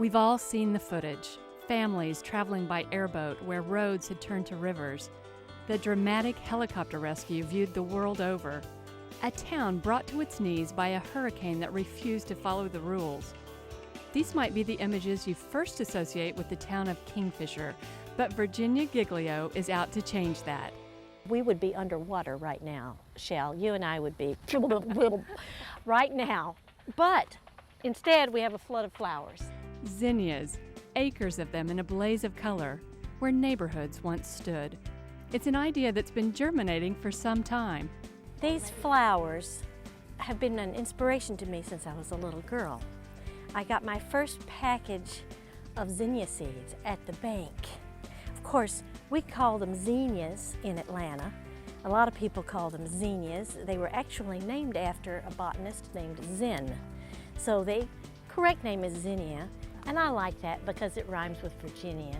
We've all seen the footage. Families traveling by airboat where roads had turned to rivers. The dramatic helicopter rescue viewed the world over. A town brought to its knees by a hurricane that refused to follow the rules. These might be the images you first associate with the town of Kingfisher, but Virginia Giglio is out to change that. We would be underwater right now, Shell. You and I would be right now. But instead, we have a flood of flowers. Zinnias, acres of them in a blaze of color, where neighborhoods once stood. It's an idea that's been germinating for some time. These flowers have been an inspiration to me since I was a little girl. I got my first package of zinnia seeds at the bank. Of course, we call them zinnias in Atlanta. A lot of people call them zinnias. They were actually named after a botanist named Zinn. So the correct name is zinnia, and I like that because it rhymes with Virginia.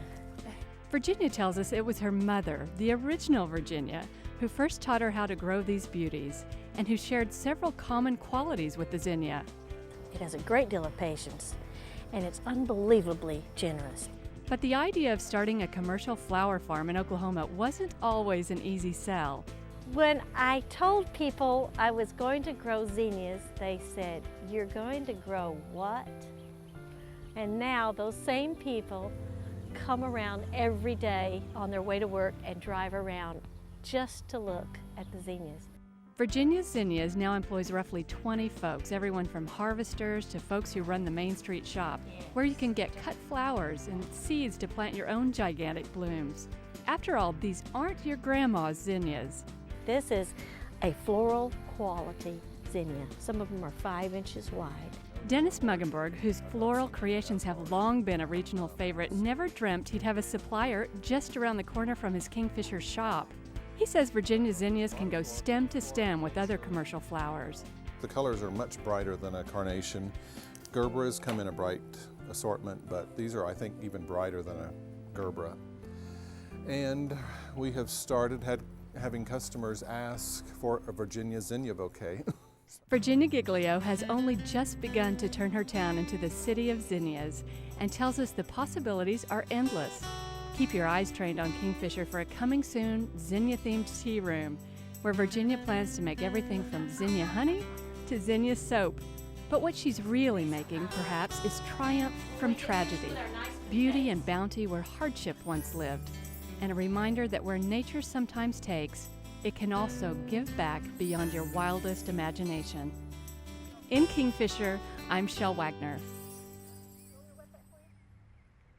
Virginia tells us it was her mother, the original Virginia, who first taught her how to grow these beauties and who shared several common qualities with the zinnia. It has a great deal of patience, and it's unbelievably generous. But the idea of starting a commercial flower farm in Oklahoma wasn't always an easy sell. When I told people I was going to grow zinnias, they said, "You're going to grow what?" And now those same people come around every day on their way to work and drive around just to look at the zinnias. Virginia's Zinnias now employs roughly 20 folks, everyone from harvesters to folks who run the Main Street shop, where you can get cut flowers and seeds to plant your own gigantic blooms. After all, these aren't your grandma's zinnias. This is a floral quality zinnia. Some of them are 5 inches wide. Dennis Muggenberg, whose floral creations have long been a regional favorite, never dreamt he'd have a supplier just around the corner from his Kingfisher shop. He says Virginia zinnias can go stem to stem with other commercial flowers. The colors are much brighter than a carnation. Gerberas come in a bright assortment, but these are, I think, even brighter than a gerbera. And we have started having customers ask for a Virginia zinnia bouquet. Virginia Giglio has only just begun to turn her town into the city of zinnias and tells us the possibilities are endless. Keep your eyes trained on Kingfisher for a coming soon zinnia-themed tea room, where Virginia plans to make everything from zinnia honey to zinnia soap. But what she's really making, perhaps, is triumph from tragedy, beauty and bounty where hardship once lived, and a reminder that where nature sometimes takes, it can also give back beyond your wildest imagination. In Kingfisher, I'm Shel Wagner.